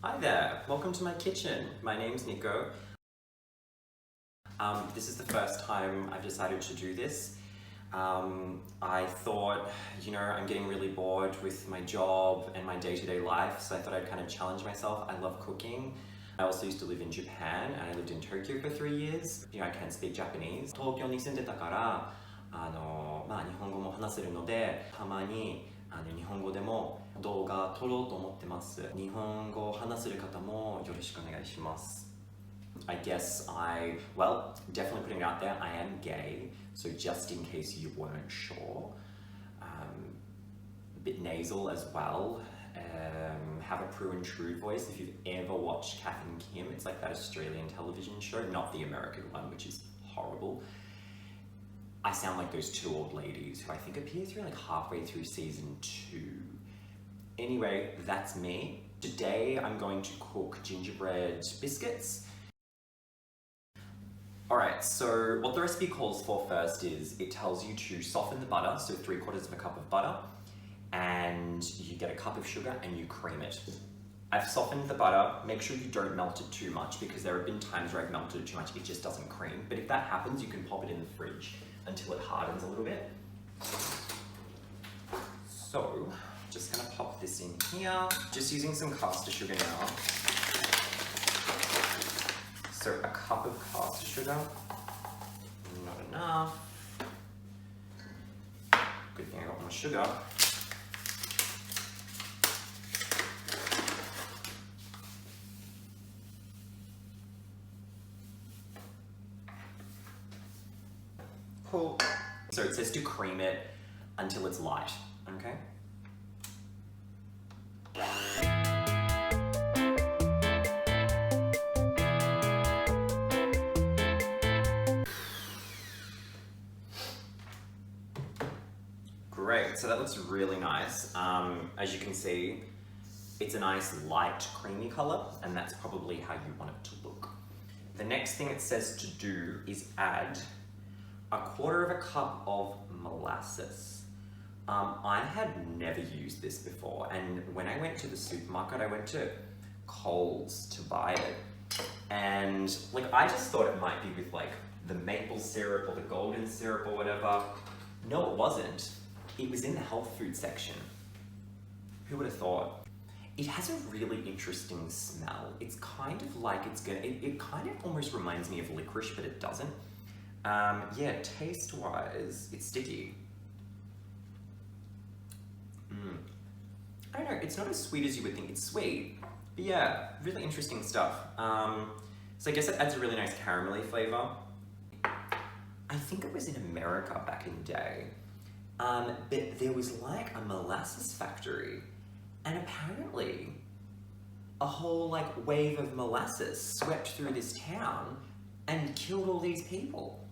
Hi there, welcome to my kitchen. My name's Niko. This is the first time I've decided to do this. I thought, I'm getting really bored with my job and my day-to-day life, so I thought I'd kind of challenge myself. I love cooking. I also used to live in Japan and I lived in Tokyo for 3 years. I can't speak Japanese. 東京に住んでたから、日本語も話せるので、たまに日本語でも動画撮ろうと思ってます。日本語を話せる方もよろしくお願いします。I guess definitely putting it out there, I am gay, so just in case you weren't sure. A bit nasal as well. Have a Prue and True voice. If you've ever watched Kath and Kim, it's like that Australian television show, not the American one, which is horrible. I sound like those two old ladies who I think appear through like halfway through season 2. Anyway, that's me. Today I'm going to cook gingerbread biscuits. Alright, so what the recipe calls for first is it tells you to soften the butter, so 3/4 of a cup of butter, and you get a cup of sugar and you cream it. I've softened the butter. Make sure you don't melt it too much because there have been times where I've melted it too much, it just doesn't cream. But if that happens, you can pop it in the fridge until it hardens a little bit. So, just gonna pop this in here. Just using some caster sugar now. So a cup of caster sugar, not enough. Good thing I got more sugar. Cool. So it says to cream it until it's light, okay? Great, so that looks really nice. As you can see, it's a nice light creamy color, and that's probably how you want it to look. The next thing it says to do is add 1/4 of a cup of molasses. I had never used this before, and when I went to the supermarket, I went to Coles to buy it, and I just thought it might be with the maple syrup or the golden syrup or whatever. No, it wasn't. It was in the health food section. Who would have thought? It has a really interesting smell. It's kind of like it kind of almost reminds me of licorice, but it doesn't. Yeah, taste-wise, it's sticky. I don't know, it's not as sweet as you would think. It's sweet, but yeah, really interesting stuff. So I guess it adds a really nice caramelly flavor. I think it was in America back in the day, but there was a molasses factory, and apparently a whole wave of molasses swept through this town and killed all these people.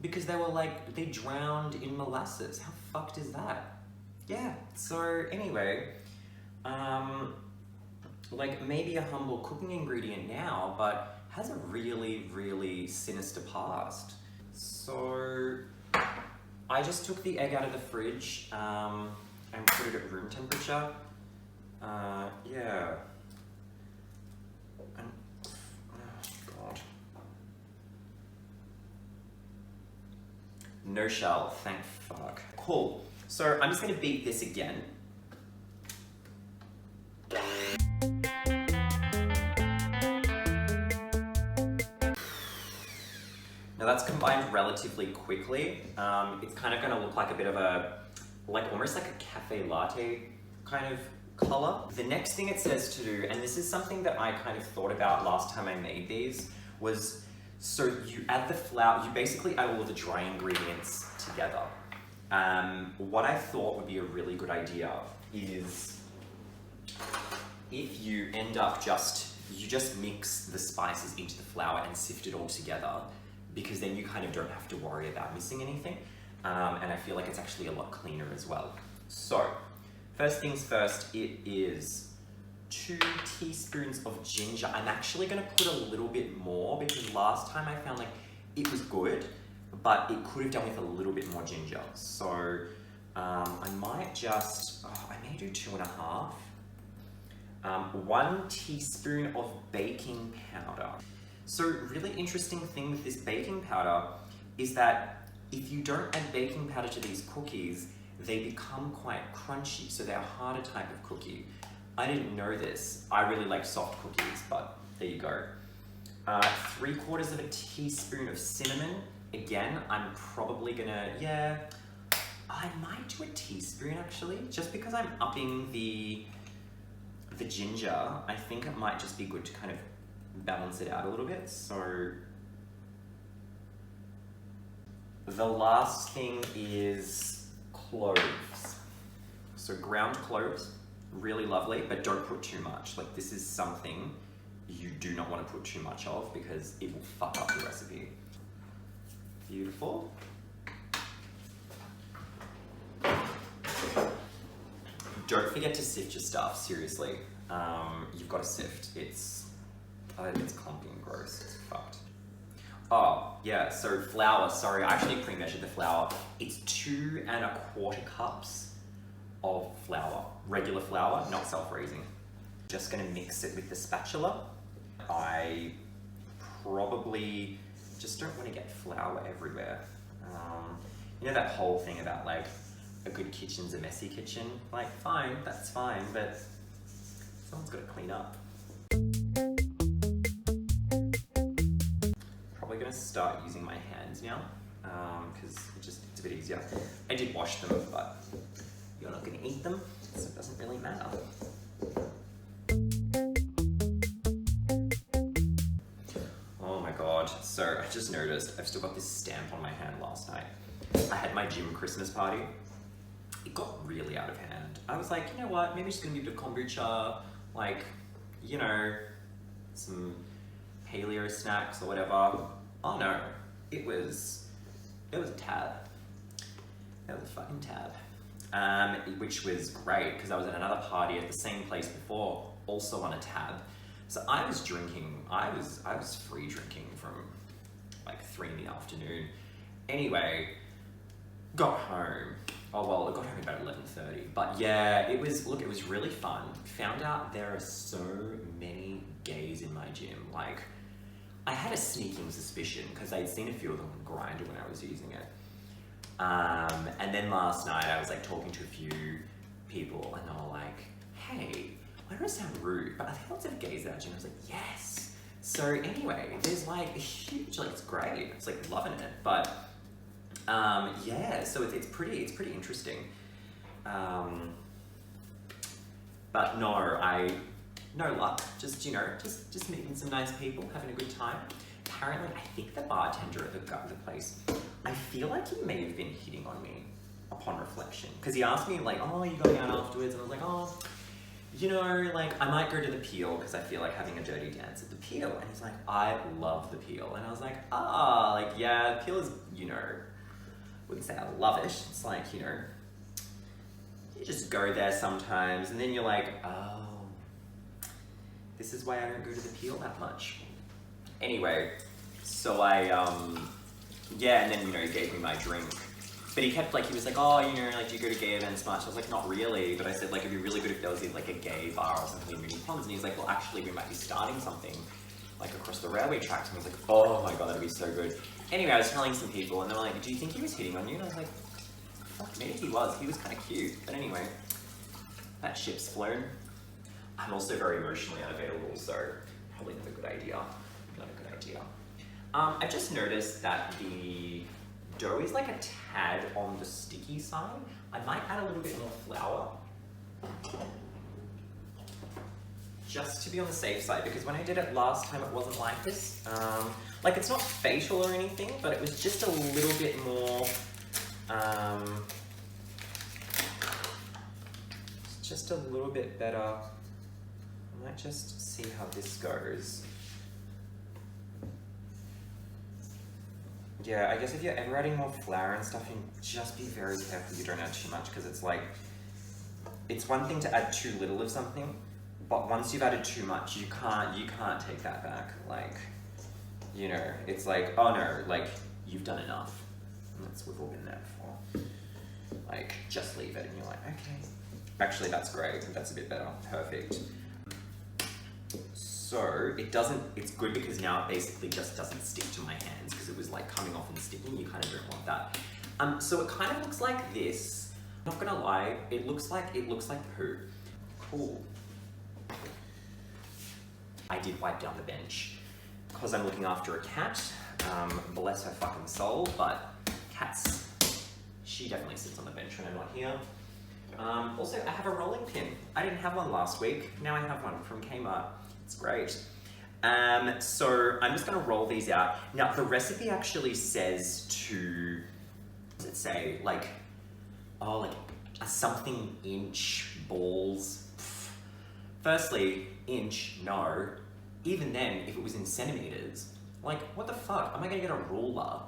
Because they drowned in molasses. How fucked is that? Yeah, so anyway, maybe a humble cooking ingredient now, but has a really, really sinister past. So, I just took the egg out of the fridge and put it at room temperature. Yeah. And, oh God. No shell, thank fuck. Cool, so I'm just gonna beat this again. Now that's combined relatively quickly. It's kind of gonna look like a bit of almost like a cafe latte kind of color. The next thing it says to do, and this is something that I kind of thought about last time I made these, was so you add the flour, you basically add all of the dry ingredients together. What I thought would be a really good idea is if you end up you just mix the spices into the flour and sift it all together, because then you kind of don't have to worry about missing anything. And I feel like it's actually a lot cleaner as well. So, first things first, it is 2 teaspoons of ginger. I'm actually gonna put a little bit more because last time I found it was good, but it could have done with a little bit more ginger. So I might I may do 2.5. 1 teaspoon of baking powder. So really interesting thing with this baking powder is that if you don't add baking powder to these cookies, they become quite crunchy, so they're a harder type of cookie. I didn't know this. I really like soft cookies, but there you go. 3/4 of a teaspoon of cinnamon. Again, I'm probably gonna, I might do a teaspoon actually, just because I'm upping the ginger. I think it might just be good to kind of balance it out a little bit. So the last thing is cloves. So ground cloves, really lovely, but don't put too much. Like, this is something you do not want to put too much of because it will fuck up the recipe. Beautiful. Don't forget to sift your stuff, seriously. You've got to sift. It's clumpy and gross. It's fucked. Oh, yeah, so flour. Sorry, I actually pre-measured the flour. It's 2 1/4 cups of flour. Regular flour, not self-raising. Just gonna mix it with the spatula. I probably just don't want to get flour everywhere. You know that whole thing about like a good kitchen's a messy kitchen? Like, fine, that's fine, but someone's got to clean up. Probably gonna start using my hands now, because it's a bit easier. I did wash them, but you're not gonna eat them, so it doesn't really matter. Oh my god, so I just noticed I've still got this stamp on my hand last night. I had my gym Christmas party. It got really out of hand. I was like, you know what, maybe just gonna give it a kombucha, like, you know, some paleo snacks or whatever. Oh no, it was a tab. It was a fucking tab. Which was great because I was at another party at the same place before, also on a tab. So I was drinking, I was free drinking from like 3 in the afternoon. Anyway, got home. Oh well, I got home about 11:30. But yeah, it was really fun. Found out there are so many gays in my gym. Like, I had a sneaking suspicion because I'd seen a few of them on Grindr when I was using it. And then last night I was like talking to a few people and they were like, hey, I don't sound rude, but are there lots of gays at our gym? I was like, yes. So anyway, there's like a huge, like, it's great. It's like loving it. But yeah, so it's pretty interesting. But no luck. Just, you know, just meeting some nice people, having a good time. Apparently, I think the bartender at the place, I feel like he may have been hitting on me upon reflection. Because he asked me, like, oh, are you going out afterwards? And I was like, oh, you know, like, I might go to the Peel because I feel like having a dirty dance at the Peel. And he's like, I love the Peel. And I was like, like, yeah, the Peel is, you know, wouldn't say I love it. It's like, you know, you just go there sometimes and then you're like, oh, this is why I don't go to the Peel that much. Anyway, so yeah, and then, you know, he gave me my drink. But he kept, like, he was like, oh, you know, like, do you go to gay events much? I was like, not really. But I said, like, it'd be really good if there was, like, a gay bar or something in Mooney Ponds. And he's like, well, actually, we might be starting something, like, across the railway tracks. And I was like, oh my god, that'd be so good. Anyway, I was telling some people, and they were like, do you think he was hitting on you? And I was like, fuck, maybe he was. He was kind of cute. But anyway, that ship's flown. I'm also very emotionally unavailable, so probably not a good idea. Not a good idea. I've just noticed that the dough is like a tad on the sticky side. I might add a little bit more flour, just to be on the safe side, because when I did it last time, it wasn't like this. Like, it's not fatal or anything, but it was just a little bit more, just a little bit better. I might just see how this goes. Yeah, I guess if you're ever adding more flour and stuff, you just be very careful you don't add too much, because it's like, it's one thing to add too little of something, but once you've added too much, you can't take that back. Like, you know, it's like, oh no, like, you've done enough. And we've all been there before. Like, just leave it, and you're like, okay. Actually, that's great. That's a bit better. Perfect. So it's good because now it basically just doesn't stick to my hands because it was like coming off and sticking. You kind of don't want that. So it kind of looks like this. I'm not gonna lie, it looks like poo. Cool. I did wipe down the bench because I'm looking after a cat. Bless her fucking soul, but cats, she definitely sits on the bench when I'm not here. Also, I have a rolling pin. I didn't have one last week. Now I have one from Kmart. It's great. So I'm just gonna roll these out. Now the recipe actually says to, what does it say? Like a something inch balls. Pff. Firstly, inch, no. Even then, if it was in centimeters, like what the fuck? Am I gonna get a ruler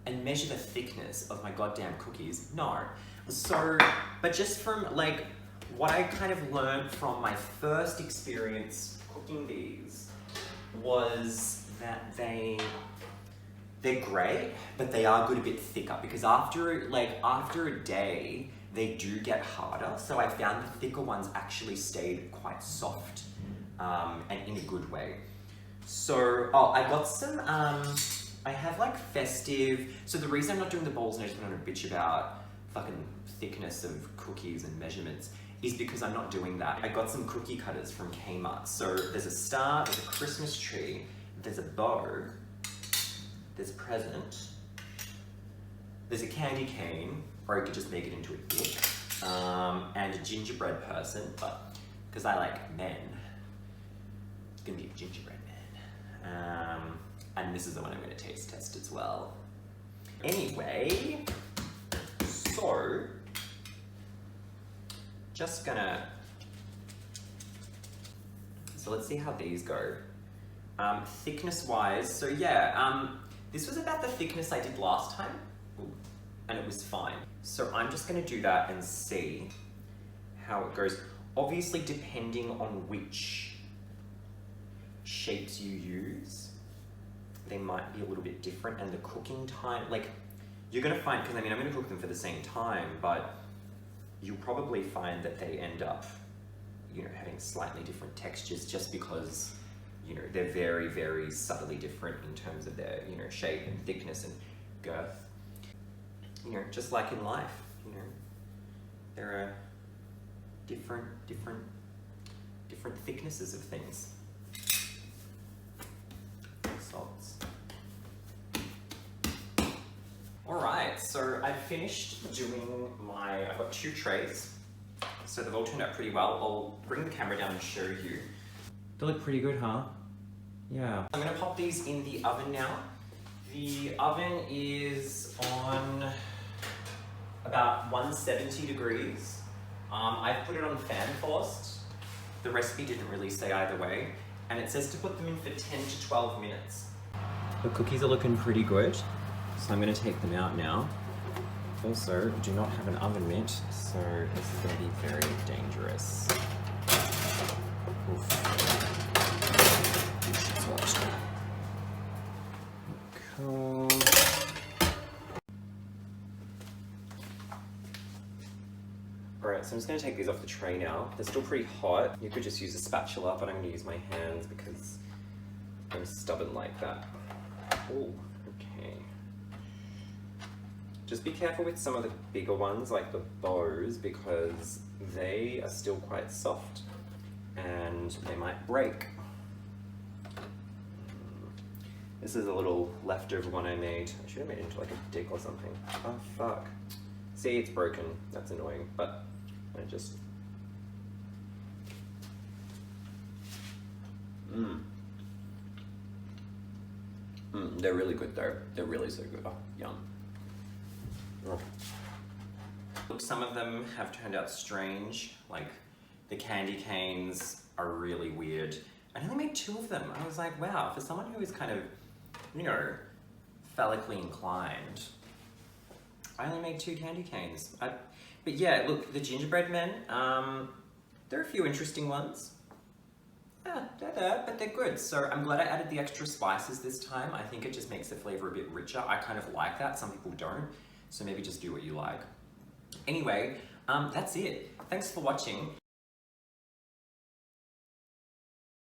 and measure the thickness of my goddamn cookies? No. So, but just from like what I kind of learned from my first experience cooking these was that they're great, but they are good a bit thicker because after a day, they do get harder. So I found the thicker ones actually stayed quite soft, and in a good way. So, I got some, I have like festive, so the reason I'm not doing the balls and I just want to bitch about fucking thickness of cookies and measurements is because I'm not doing that. I got some cookie cutters from Kmart. So there's a star, there's a Christmas tree, there's a bow, there's a present, there's a candy cane, or you could just make it into a dick, and a gingerbread person, but because I like men, it's gonna be a gingerbread man. And this is the one I'm gonna taste test as well. Anyway, so, just gonna, so let's see how these go. Thickness wise, so yeah, this was about the thickness I did last time. Ooh, and it was fine. So I'm just gonna do that and see how it goes. Obviously, depending on which shapes you use, they might be a little bit different, and the cooking time, like, you're gonna find, because I mean, I'm gonna cook them for the same time, but you'll probably find that they end up, you know, having slightly different textures just because, you know, they're very, very subtly different in terms of their, you know, shape and thickness and girth. You know, just like in life, you know, there are different thicknesses of things. Salts. Alright, so I finished doing I've got 2 trays, so they've all turned out pretty well. I'll bring the camera down and show you. They look pretty good, huh? Yeah. I'm gonna pop these in the oven now. The oven is on about 170 degrees. I've put it on fan forced. The recipe didn't really say either way. And it says to put them in for 10 to 12 minutes. The cookies are looking pretty good, so I'm gonna take them out now. Also, do not have an oven mitt, so this is gonna be very dangerous. Cool. Alright, so I'm just going to take these off the tray now. They're still pretty hot. You could just use a spatula, but I'm going to use my hands because I'm stubborn like that. Oh, okay. Just be careful with some of the bigger ones, like the bows, because they are still quite soft and they might break. This is a little leftover one I made. I should have made it into like a dick or something. Oh, fuck. See, it's broken. That's annoying, but I just... They're really good though. They're really so good. Oh, yum. Oh. Look, some of them have turned out strange. Like, the candy canes are really weird. I only made 2 of them. I was like, wow, for someone who is kind of, you know, phallically inclined, I only made 2 candy canes. But yeah, look, the gingerbread men, there are a few interesting ones. Yeah, they're there, but they're good. So I'm glad I added the extra spices this time. I think it just makes the flavor a bit richer. I kind of like that. Some people don't. So maybe just do what you like. Anyway, that's it. Thanks for watching.